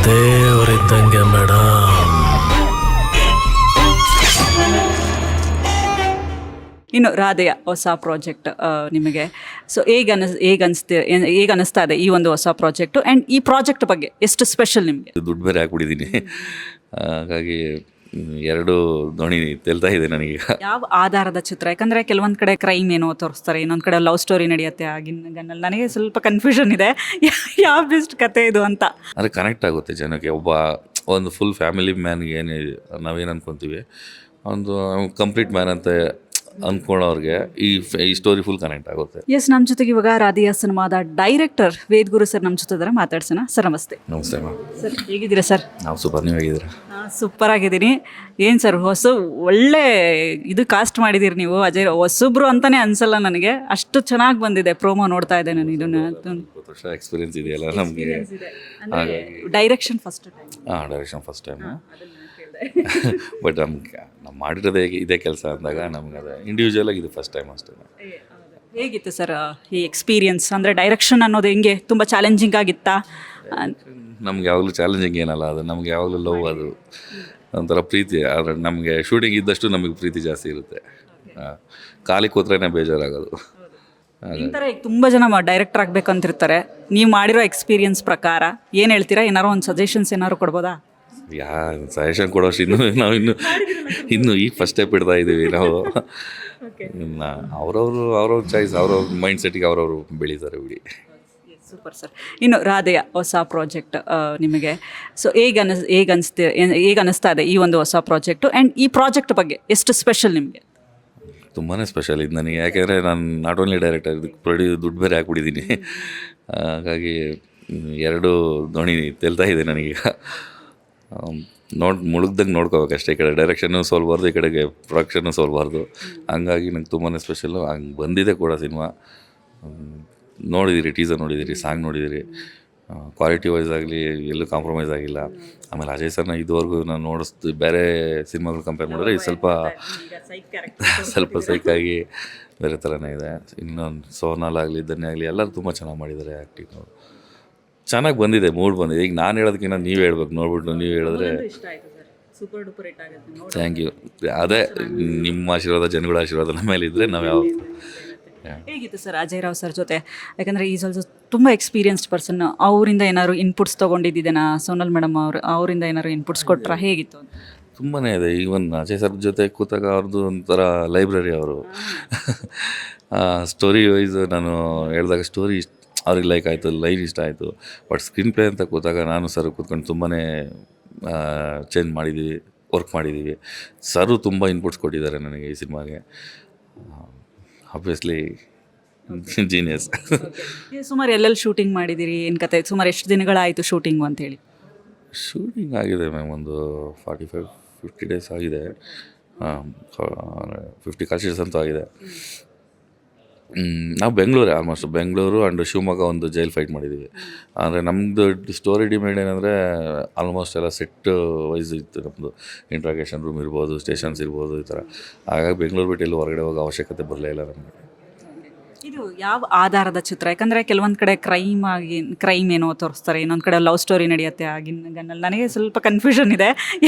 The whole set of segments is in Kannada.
ದೇವರಿದ್ದಂಗೆ ಮೇಡಮ್. ಇನ್ನು ರಾಧೆಯ ಹೊಸ ಪ್ರಾಜೆಕ್ಟ್ ನಿಮಗೆ ಸೊ ಹೇಗೆ ಅನಿಸ್ತಾ ಇದೆ ಈ ಒಂದು ಹೊಸ ಪ್ರಾಜೆಕ್ಟು ಆ್ಯಂಡ್ ಈ ಪ್ರಾಜೆಕ್ಟ್ ಬಗ್ಗೆ ಎಷ್ಟು ಸ್ಪೆಷಲ್ ನಿಮಗೆ? ದುಡ್ಡು ಬೇರೆ ಹಾಕ್ಬಿಟ್ಟಿದ್ದೀನಿ, ಹಾಗಾಗಿ ಎರಡು ದೋಣಿ ತೇಲ್ತಾ ಇದೆ ನನಗೀಗ. ಯಾವ ಆಧಾರದ ಚಿತ್ರ? ಯಾಕಂದರೆ ಕೆಲವೊಂದು ಕಡೆ ಕ್ರೈಮ್ ಏನೋ ತೋರಿಸ್ತಾರೆ, ಇನ್ನೊಂದು ಕಡೆ ಲವ್ ಸ್ಟೋರಿ ನಡೆಯುತ್ತೆ. ಆಗಿನ ಗನ್ನಲ್ಲಿ ನನಗೆ ಸ್ವಲ್ಪ ಕನ್ಫ್ಯೂಷನ್ ಇದೆ ಯಾವ ಬೆಸ್ಟ್ ಕತೆ ಇದು ಅಂತ. ಅಂದರೆ ಕನೆಕ್ಟ್ ಆಗುತ್ತೆ ಜನಕ್ಕೆ. ಒಂದು ಫುಲ್ ಫ್ಯಾಮಿಲಿ ಮ್ಯಾನ್ಗೆ ನಾವೇನು ಅಂದ್ಕೊತೀವಿ, ಒಂದು ಕಂಪ್ಲೀಟ್ ಮ್ಯಾನ್ ಅಂತ ಅಂದ್ಕೊಳ್ಳೋರಿಗೆ ಈ ಸ್ಟೋರಿ ಫುಲ್ ಕನೆಕ್ಟ್ ಆಗುತ್ತೆ. ಎಸ್, ನಮ್ಮ ಜೊತೆಗೆ ಇವಾಗ ರಾಧೆಯ ಸಿನಿಮಾದ ಡೈರೆಕ್ಟರ್ ವೇದಗುರು ಸರ್ ನಮ್ಮ ಜೊತೆ ಇದ್ದಾರೆ. ಮಾತಾಡ್ಸೋಣ ಸರ್. ನಮಸ್ತೆ. ನಮಸ್ತೆ ಮ್ಯಾಮ್. ಸರ್ ಹೇಗಿದ್ದೀರಾ ಸರ್? ನಾವು ಸೂಪರ್, ನೀವು ಹೇಗಿದ್ದೀರಾ? ಸೂಪರ್ ಆಗಿದ್ದೀನಿ. ಏನು ಸರ್ ಒಳ್ಳೆ ಇದು ಕಾಸ್ಟ್ ಮಾಡಿದ್ದೀರಿ ನೀವು. ಅಜಯ್ ಹೊಸಬ್ರು ಅಂತಲೇ ಅನಿಸಲ್ಲ ನನಗೆ, ಅಷ್ಟು ಚೆನ್ನಾಗಿ ಬಂದಿದೆ. ಪ್ರೋಮೋ ನೋಡ್ತಾ ಇದ್ದೆ ನಾನು. ಇದನ್ನು 20 ವರ್ಷ ಎಕ್ಸ್ಪೀರಿಯನ್ಸ್ ಇದೆಯಲ್ಲ ನಮಗೆ. ಹಾಗಾಗಿ direction first time. Direction first time. But ನಾವು ಮಾಡಿರೋದೇ ಇದೇ ಕೆಲಸ ಅಂದಾಗ ನಮ್ಗೆ ಅದು ಇಂಡಿವಿಜುವಲಾಗಿ ಇದು ಫಸ್ಟ್ ಟೈಮ್ ಅಷ್ಟೇ. ಹೇಗಿತ್ತು ಸರ್ ಈ ಎಕ್ಸ್ಪೀರಿಯನ್ಸ್? ಅಂದರೆ ಡೈರೆಕ್ಷನ್ ಅನ್ನೋದು ಹೆಂಗೆ, ತುಂಬ ಚಾಲೆಂಜಿಂಗ್ ಆಗಿತ್ತಾ? ನಮ್ಗೆ ಯಾವಾಗಲೂ ಚಾಲೆಂಜಿಂಗ್ ಏನಲ್ಲ, ಅದು ನಮ್ಗೆ ಯಾವಾಗಲೂ ಲವ್, ಅದು ಒಂಥರ ಪ್ರೀತಿ. ಆದರೆ ನಮಗೆ ಶೂಟಿಂಗ್ ಇದ್ದಷ್ಟು ನಮಗೆ ಪ್ರೀತಿ ಜಾಸ್ತಿ ಇರುತ್ತೆ. ಖಾಲಿ ಕೂತ್ರೇನೆ ಬೇಜಾರಾಗೋದು. ಈ ಥರ ತುಂಬ ಜನ ಡೈರೆಕ್ಟರ್ ಆಗಬೇಕಂತಿರ್ತಾರೆ. ನೀವು ಮಾಡಿರೋ ಎಕ್ಸ್ಪೀರಿಯನ್ಸ್ ಪ್ರಕಾರ ಏನು ಹೇಳ್ತೀರಾ? ಏನಾರು ಒಂದು ಸಜೆಷನ್ಸ್ ಏನಾದ್ರು ಕೊಡ್ಬೋದಾ? ಸಜೆಷನ್ ಕೊಡೋಷ್ಟು ನಾವು ಇನ್ನೂ ಈಗ ಫಸ್ಟ್ ಸ್ಟೆಪ್ ಇಡ್ತಾ ಇದ್ದೀವಿ ನಾವು. ಅವ್ರವ್ರ ಚಾಯ್ಸ್, ಅವ್ರವ್ರ ಮೈಂಡ್ ಸೆಟ್ಟಿಗೆ ಅವ್ರವರು ಬೆಳೀತಾರೆ ಬಿಡಿ. Super sir. ಇನ್ನು ರಾಧೆಯ ಹೊಸ ಪ್ರಾಜೆಕ್ಟ್ ನಿಮಗೆ ಸೊ ಹೇಗೆ ಅನಿಸ್ತಾ ಇದೆ ಈ ಒಂದು ಹೊಸ ಪ್ರಾಜೆಕ್ಟು ಆ್ಯಂಡ್ ಈ ಪ್ರಾಜೆಕ್ಟ್ ಬಗ್ಗೆ ಎಷ್ಟು ಸ್ಪೆಷಲ್ ನಿಮಗೆ? ತುಂಬಾ ಸ್ಪೆಷಲ್ ಇದು ನನಗೆ. ಯಾಕೆಂದರೆ ನಾನು ನಾಟ್ ಓನ್ಲಿ ಡೈರೆಕ್ಟರ್, ದುಡ್ಡು ಬೇರೆ ಹಾಕ್ಬಿಟ್ಟಿದ್ದೀನಿ, ಹಾಗಾಗಿ ಎರಡು ದೋಣಿ ತೇಲ್ತಾ ಇದೆ ನನಗೀಗ. ಮುಳುಗ್ದಂಗೆ ನೋಡ್ಕೋಬೇಕಷ್ಟೇ. ಈ ಕಡೆ ಡೈರೆಕ್ಷನ್ನು ಸೋಲ್ಬಾರ್ದು, ಈ ಕಡೆಗೆ ಪ್ರೊಡಕ್ಷನ್ನು ಸೋಲ್ಬಾರ್ದು. ಹಂಗಾಗಿ ನಂಗೆ ತುಂಬಾ ಸ್ಪೆಷಲ್ಲು. ಹಂಗೆ ಬಂದಿದೆ ಕೂಡ ಸಿನಿಮಾ. ನೋಡಿದ್ದೀರಿ, ಟೀಸರ್ ನೋಡಿದ್ದೀರಿ, ಸಾಂಗ್ ನೋಡಿದ್ದೀರಿ. ಕ್ವಾಲಿಟಿ ವೈಸ್ ಆಗಲಿ ಎಲ್ಲೂ ಕಾಂಪ್ರಮೈಸ್ ಆಗಿಲ್ಲ. ಆಮೇಲೆ ಅಜಯ್ ಸರ್ನ ಇದುವರೆಗೂ ನಾನು ನೋಡಿಸ್ದು ಬೇರೆ ಸಿನಿಮಾಗಳು ಕಂಪೇರ್ ಮಾಡಿದ್ರೆ ಇದು ಸ್ವಲ್ಪ ಸೈಕಾಗಿ ಬೇರೆ ಥರನೇ ಇದೆ. ಇನ್ನೊಂದು ಸೋನಾಲ್ ಆಗಲಿ, ಧನ್ಯ ಆಗಲಿ, ಎಲ್ಲರೂ ತುಂಬ ಚೆನ್ನಾಗಿ ಮಾಡಿದ್ದಾರೆ. ಆ್ಯಕ್ಟಿಂಗ್ ಚೆನ್ನಾಗಿ ಬಂದಿದೆ, ಮೂಡ್ ಬಂದಿದೆ. ಈಗ ನಾನು ಹೇಳೋದಕ್ಕಿಂತ ನೀವು ಹೇಳ್ಬೇಕು, ನೋಡ್ಬಿಟ್ಟು ನೀವು ಹೇಳಿದ್ರೆ. Thank you. ಅದೇ ನಿಮ್ಮ ಆಶೀರ್ವಾದ, ಜನಗಳ ಆಶೀರ್ವಾದ ನಮ್ಮ ಮೇಲೆ ಇದ್ದರೆ ನಾವು ಯಾವ. ಹೇಗಿತ್ತು ಸರ್ ಅಜಯ್ ರಾವ್ ಸರ್ ಜೊತೆ? ಯಾಕಂದರೆ ಈಸ್ ಆಲ್ಸೋ ತುಂಬ ಎಕ್ಸ್ಪೀರಿಯನ್ಸ್ಡ್ ಪರ್ಸನ್. ಅವರಿಂದ ಏನಾದ್ರು ಇನ್ಪುಟ್ಸ್ ತೊಗೊಂಡಿದ್ದೇನಾ? ಸೋನಲ್ ಮೇಡಮ್ ಅವರಿಂದ ಏನಾದ್ರು ಇನ್ಪುಟ್ಸ್ ಕೊಟ್ಟರಾ? ಹೇಗಿತ್ತು? ತುಂಬಾ ಇದೆ. ಈವನ್ ಅಜಯ್ ಸರ್ ಜೊತೆ ಕೂತಾಗ ಅವ್ರದ್ದು ಒಂಥರ ಲೈಬ್ರರಿ ಅವರು. ಸ್ಟೋರಿ ವೈಸ್ ನಾನು ಹೇಳಿದಾಗ ಸ್ಟೋರಿ ಅವ್ರಿಗೆ ಲೈಕ್ ಆಯಿತು, ಲೈನ್ ಇಷ್ಟ ಆಯಿತು. ಬಟ್ ಸ್ಕ್ರೀನ್ ಪ್ಲೇ ಅಂತ ಕೂತಾಗ ನಾನು ಸರ್ ಕೂತ್ಕೊಂಡು ತುಂಬಾ ಚೇಂಜ್ ಮಾಡಿದ್ದೀವಿ, ವರ್ಕ್ ಮಾಡಿದ್ದೀವಿ. ಸರು ತುಂಬ ಇನ್ಪುಟ್ಸ್ ಕೊಟ್ಟಿದ್ದಾರೆ ನನಗೆ ಈ ಸಿನಿಮಾಗೆ. Obviously genius. ಸುಮಾರು ಎಲ್ಲೆಲ್ಲಿ ಶೂಟಿಂಗ್ ಮಾಡಿದ್ದೀರಿ? ಏನು ಕತೆ? ಸುಮಾರು ಎಷ್ಟು ದಿನಗಳಾಯಿತು ಶೂಟಿಂಗು ಅಂತೇಳಿ? ಶೂಟಿಂಗ್ ಆಗಿದೆ ಮ್ಯಾಮ್, ಒಂದು 45-50 ಡೇಸ್ ಆಗಿದೆ. 50 ಕಲ್ಚರ್ಸ್ ಅಂತೂ ಆಗಿದೆ. ನಾವು ಆಲ್ಮೋಸ್ಟ್ ಬೆಂಗಳೂರು ಆ್ಯಂಡ್ ಶಿವಮೊಗ್ಗ ಒಂದು ಜೈಲ್ ಫೈಟ್ ಮಾಡಿದ್ದೀವಿ. ಅಂದರೆ ನಮ್ಮದು ಸ್ಟೋರಿ ಡಿಮ್ಯಾಂಡ್ ಏನಂದರೆ ಆಲ್ಮೋಸ್ಟ್ ಎಲ್ಲ ಸೆಟ್ ವೈಸ್ ಇತ್ತು. ನಮ್ಮದು ಇಂಟ್ರಾಗೇಷನ್ ರೂಮ್ ಇರ್ಬೋದು, ಸ್ಟೇಷನ್ಸ್ ಇರ್ಬೋದು, ಈ ಥರ. ಹಾಗಾಗಿ ಬೆಂಗಳೂರು ಬಿಟ್ಟು ಎಲ್ಲೂ ಹೊರಗಡೆ ಹೋಗೋ ಅವಶ್ಯಕತೆ ಬರಲೇ ಇಲ್ಲ ನಮಗೆ. ಇದು ಯಾವ ಆಧಾರದ ಚಿತ್ರ? ಯಾಕಂದರೆ ಕೆಲವೊಂದು ಕಡೆ ಕ್ರೈಮ್ ಏನೋ ತೋರಿಸ್ತಾರೆ, ಇನ್ನೊಂದು ಕಡೆ ಲವ್ ಸ್ಟೋರಿ ನಡೆಯುತ್ತೆ. ಆಗಿನ ಗನ್ನಲ್ಲಿ ನನಗೆ ಸ್ವಲ್ಪ ಕನ್ಫ್ಯೂಷನ್ ಇದೆ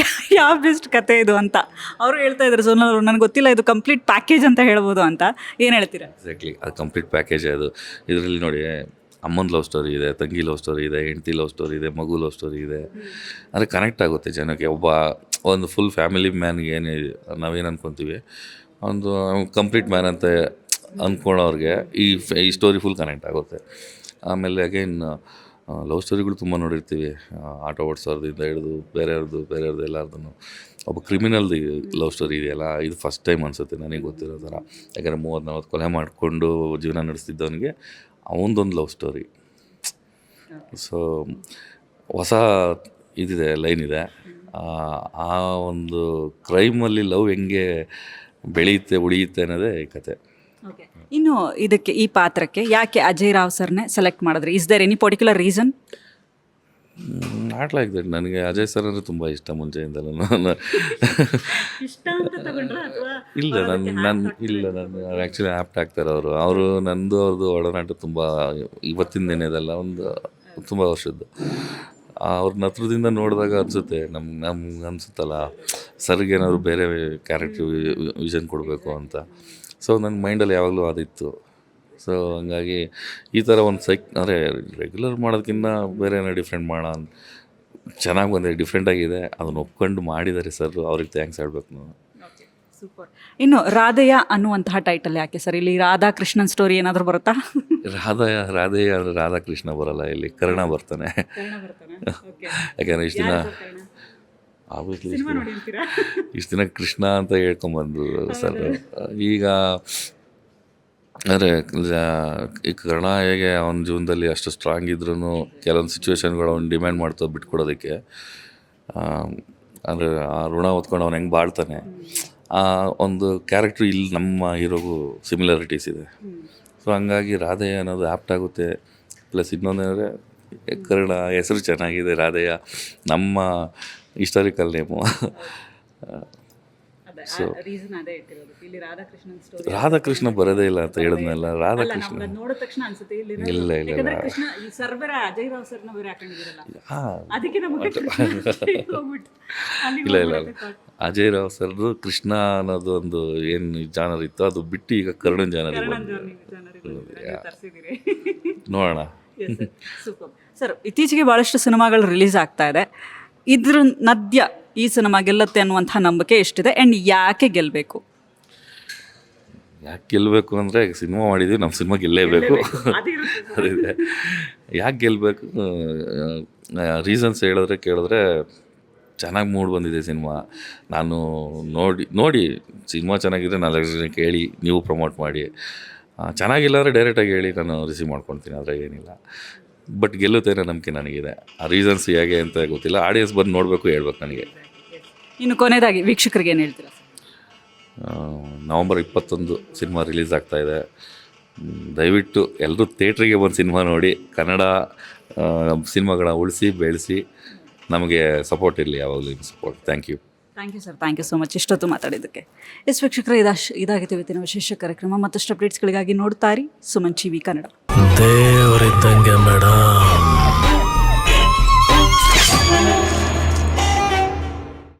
ಯಾವ ಬೆಸ್ಟ್ ಕತೆ ಇದು ಅಂತ. ಅವರು ಹೇಳ್ತಾ ಇದ್ದಾರೆ, ಸೋನಲ್ ಅವರು, ನನಗೆ ಗೊತ್ತಿಲ್ಲ, ಇದು ಕಂಪ್ಲೀಟ್ ಪ್ಯಾಕೇಜ್ ಅಂತ ಹೇಳ್ಬೋದು ಅಂತ. ಏನು ಹೇಳ್ತೀರಾ? ಎಕ್ಸಾಕ್ಟ್ಲಿ, ಅದು ಕಂಪ್ಲೀಟ್ ಪ್ಯಾಕೇಜೇ ಅದು. ಇದರಲ್ಲಿ ನೋಡಿ, ಅಮ್ಮನ ಲವ್ ಸ್ಟೋರಿ ಇದೆ, ತಂಗಿ ಲವ್ ಸ್ಟೋರಿ ಇದೆ, ಹೆಂಡತಿ ಲವ್ ಸ್ಟೋರಿ ಇದೆ, ಮಗು ಲವ್ ಸ್ಟೋರಿ ಇದೆ. ಅಂದರೆ ಕನೆಕ್ಟ್ ಆಗುತ್ತೆ ಜನಕ್ಕೆ. ಒಂದು ಫುಲ್ ಫ್ಯಾಮಿಲಿ ಮ್ಯಾನ್ಗೆ ನಾವೇನು ಅಂದ್ಕೊತೀವಿ, ಒಂದು ಕಂಪ್ಲೀಟ್ ಮ್ಯಾನ್ ಅಂತ ಅಂದ್ಕೊಳ್ಳೋರಿಗೆ ಈ ಸ್ಟೋರಿ ಫುಲ್ ಕನೆಕ್ಟ್ ಆಗುತ್ತೆ. ಆಮೇಲೆ ಅಗೇನ್ ಲವ್ ಸ್ಟೋರಿಗಳು ತುಂಬ ನೋಡಿರ್ತೀವಿ. ಆಟೋ ಓಡಿಸೋರ್ದಿಂದ ಹಿಡಿದು ಬೇರೆಯವ್ರದ್ದು ಎಲ್ಲರದ್ದು. ಒಬ್ಬ ಕ್ರಿಮಿನಲ್ದು ಲವ್ ಸ್ಟೋರಿ ಇದೆಯಲ್ಲ, ಇದು ಫಸ್ಟ್ ಟೈಮ್ ಅನಿಸುತ್ತೆ ನನಗೆ ಗೊತ್ತಿರೋ ಥರ. ಯಾಕಂದರೆ 30-40 ಕೊಲೆ ಮಾಡಿಕೊಂಡು ಜೀವನ ನಡೆಸ್ತಿದ್ದವನಿಗೆ ಅವನದೊಂದು ಲವ್ ಸ್ಟೋರಿ. ಸೊ ಹೊಸ ಇದಿದೆ, ಲೈನ್ ಇದೆ. ಆ ಒಂದು ಕ್ರೈಮಲ್ಲಿ ಲವ್ ಹೆಂಗೆ ಬೆಳೆಯುತ್ತೆ, ಉಳಿಯುತ್ತೆ ಅನ್ನೋದೇ ಕತೆ. ಇನ್ನು ಇದಕ್ಕೆ, ಈ ಪಾತ್ರಕ್ಕೆ ಯಾಕೆ ಅಜಯ್ ರಾವ್ ಸರ್ನೇ ಸೆಲೆಕ್ಟ್ ಮಾಡಿದ್ರಿ? Is there any particular reason? Not like that. ನನಗೆ ಅಜಯ್ ಸರ್ ಅಂದರೆ ತುಂಬ ಇಷ್ಟ ಮುಂಚೆಯಿಂದಲೂ. ಇಲ್ಲ, ನಾನು ಆ್ಯಕ್ಚುಲಿ ಆ್ಯಪ್ಟ್ ಆಗ್ತಾರೆ ಅವರು ಅವ್ರದ್ದು ಒಡನಾಟ ತುಂಬ ಇವತ್ತಿನ ದಿನದಲ್ಲ, ಒಂದು ತುಂಬ ವರ್ಷದ್ದು. ಅವ್ರನ್ನ ಹತ್ರದಿಂದ ನೋಡಿದಾಗ ಅನಿಸುತ್ತೆ ನಮ್ಗೆ ಅನಿಸುತ್ತಲ್ಲ ಸರ್ಗೆ ಏನಾದ್ರು ಬೇರೆ ಕ್ಯಾರೆಕ್ಟರ್ ವಿಷನ್ ಕೊಡಬೇಕು ಅಂತ. ಸೊ ನನ್ನ ಮೈಂಡಲ್ಲಿ ಯಾವಾಗಲೂ ಅದಿತ್ತು. ಸೊ ಹಂಗಾಗಿ ಈ ಥರ ಒಂದು ಅಂದರೆ ರೆಗ್ಯುಲರ್ ಮಾಡೋದಕ್ಕಿಂತ ಬೇರೆ ಏನೋ ಡಿಫ್ರೆಂಟ್ ಮಾಡೋಣ ಚೆನ್ನಾಗಿ ಬಂದಿದೆ, ಡಿಫ್ರೆಂಟಾಗಿದೆ. ಅದನ್ನು ಒಪ್ಕೊಂಡು ಮಾಡಿದ್ದಾರೆ ಸರ್, ಅವ್ರಿಗೆ ಥ್ಯಾಂಕ್ಸ್ ಹೇಳ್ಬೇಕು ನಾವು. ಸೂಪರ್. ಇನ್ನು ರಾಧೆಯ ಅನ್ನುವಂತಹ ಟೈಟಲ್ ಯಾಕೆ ಸರ್? ಇಲ್ಲಿ ರಾಧಾ ಕೃಷ್ಣನ್ ಸ್ಟೋರಿ ಏನಾದರೂ ಬರುತ್ತಾ? ರಾಧೆ ಅಂದರೆ ರಾಧಾಕೃಷ್ಣ ಬರಲ್ಲ, ಇಲ್ಲಿ ಕರ್ಣ ಬರ್ತಾನೆ. ಯಾಕೆಂದರೆ ಇಷ್ಟು ದಿನ ಆಬ್ವಿಯಸ್ಲಿ ಇಷ್ಟು ದಿನ ಕೃಷ್ಣ ಅಂತ ಹೇಳ್ಕೊಂಬಂದ್ರು ಸರ್. ಈಗ ಅಂದರೆ ಈ ಕರ್ಣ ಹೇಗೆ ಅವನ ಜೀವನದಲ್ಲಿ ಅಷ್ಟು ಸ್ಟ್ರಾಂಗ್ ಇದ್ರೂ ಕೆಲವೊಂದು ಸಿಚುವೇಶನ್ಗಳು ಅವ್ನು ಡಿಮ್ಯಾಂಡ್ ಮಾಡ್ತಾ ಬಿಟ್ಕೊಡೋದಕ್ಕೆ, ಅಂದರೆ ಆ ಋಣ ಹೊತ್ಕೊಂಡು ಅವ್ನು ಹೆಂಗೆ ಬಾಳ್ತಾನೆ, ಆ ಒಂದು ಕ್ಯಾರೆಕ್ಟ್ರು ಇಲ್ಲಿ ನಮ್ಮ ಹೀರೋಗೂ ಸಿಮಿಲಾರಿಟೀಸ್ ಇದೆ. ಸೊ ಹಂಗಾಗಿ ರಾಧೆ ಅನ್ನೋದು ಆ್ಯಪ್ಟ್ ಆಗುತ್ತೆ. ಪ್ಲಸ್ ಇನ್ನೊಂದೇನೆಂದರೆ ಕರ್ಣ ಹೆಸರು ಚೆನ್ನಾಗಿದೆ, ರಾಧೆಯ ನಮ್ಮ ಹಿಸ್ಟಾರಿಕಲ್ ನೇಮು. ಸೊ ರಾಧಾಕೃಷ್ಣ ಬರೋದೇ ಇಲ್ಲ ಅಂತ ಹೇಳಿದ್ನಲ್ಲ, ರಾಧಾಕೃಷ್ಣ ಇಲ್ಲ ಇಲ್ಲ ಇಲ್ಲ ಇಲ್ಲ ಇಲ್ಲ ಅಜಯ್ ರಾವ್ ಸರ್ದು ಕೃಷ್ಣ ಅನ್ನೋದು ಒಂದು ಏನು ಜಾನರ್ ಇತ್ತು, ಅದು ಬಿಟ್ಟು ಈಗ ಕರ್ಣನ್ ಜಾನರ್ ನೋಡೋಣ. ಸರ್, ಇತ್ತೀಚೆಗೆ ಭಾಳಷ್ಟು ಸಿನಿಮಾಗಳು ರಿಲೀಸ್ ಆಗ್ತಾ ಇದೆ. ಇದ್ರ ನದ್ಯ ಈ ಸಿನಿಮಾ ಗೆಲ್ಲುತ್ತೆ ಅನ್ನುವಂಥ ನಂಬಿಕೆ ಎಷ್ಟಿದೆ ಆ್ಯಂಡ್ ಯಾಕೆ ಗೆಲ್ಲಬೇಕು? ಯಾಕೆ ಗೆಲ್ಲಬೇಕು ಅಂದರೆ ಸಿನಿಮಾ ಮಾಡಿದ್ದೀವಿ, ನಮ್ಮ ಸಿನಿಮಾ ಗೆಲ್ಲೇಬೇಕು ಅದಿದೆ. ಯಾಕೆ ಗೆಲ್ಲಬೇಕು ರೀಸನ್ಸ್ ಕೇಳಿದ್ರೆ ಚೆನ್ನಾಗಿ ಮೂಡ್ ಬಂದಿದೆ ಸಿನಿಮಾ. ನಾನು ನೋಡಿ ಸಿನಿಮಾ ಚೆನ್ನಾಗಿದ್ರೆ 4 ಜನ ಕೇಳಿ, ನೀವು ಪ್ರಮೋಟ್ ಮಾಡಿ. ಚೆನ್ನಾಗಿಲ್ಲ ಅಂದರೆ ಡೈರೆಕ್ಟಾಗಿ ಹೇಳಿ, ನಾನು ರಿಸೀವ್ ಮಾಡ್ಕೊಳ್ತೀನಿ, ಆದರೆ ಏನಿಲ್ಲ. ಬಟ್ ಗೆಲ್ಲುತ್ತೆ ಅನ್ನೋ ನಂಬಿಕೆ ನನಗಿದೆ. ಆ ರೀಸನ್ಸ್ ಹೇಗೆ ಅಂತ ಗೊತ್ತಿಲ್ಲ, ಆಡಿಯನ್ಸ್ ಬಂದು ನೋಡಬೇಕು, ಹೇಳ್ಬೇಕು ನನಗೆ. ಇನ್ನು ಕೊನೆಯದಾಗಿ ವೀಕ್ಷಕರಿಗೆ ಏನು ಹೇಳ್ತೀರಾ? ನವಂಬರ್ 21 ಸಿನಿಮಾ ರಿಲೀಸ್ ಆಗ್ತಾಯಿದೆ. ದಯವಿಟ್ಟು ಎಲ್ಲರೂ ಥಿಯೇಟ್ರಿಗೆ ಬಂದು ಸಿನಿಮಾ ನೋಡಿ. ಕನ್ನಡ ಸಿನಿಮಾಗಳ ಉಳಿಸಿ ಬೆಳೆಸಿ, ನಮಗೆ ಸಪೋರ್ಟ್ ಇರಲಿ, ಯಾವಾಗಲೂ ನಿಮ್ಮ support. Thank you sir, thank you so much ಇಷ್ಟೊತ್ತು ಮಾತಾಡಿದ್ದಕ್ಕೆ. ವೀಕ್ಷಕರೇ, ಇದಾಗಿತ್ತು ಇವತ್ತಿನ ವಿಶೇಷ ಕಾರ್ಯಕ್ರಮ. ಮತ್ತಷ್ಟು ಅಪ್ಡೇಟ್ಸ್ಗಳಿಗಾಗಿ ನೋಡ್ತಾರಿ ಸುಮನ್ ಟಿವಿ ಕನ್ನಡ. ದೇವರಿದ್ದಂಗೆ ಮೇಡಮ್.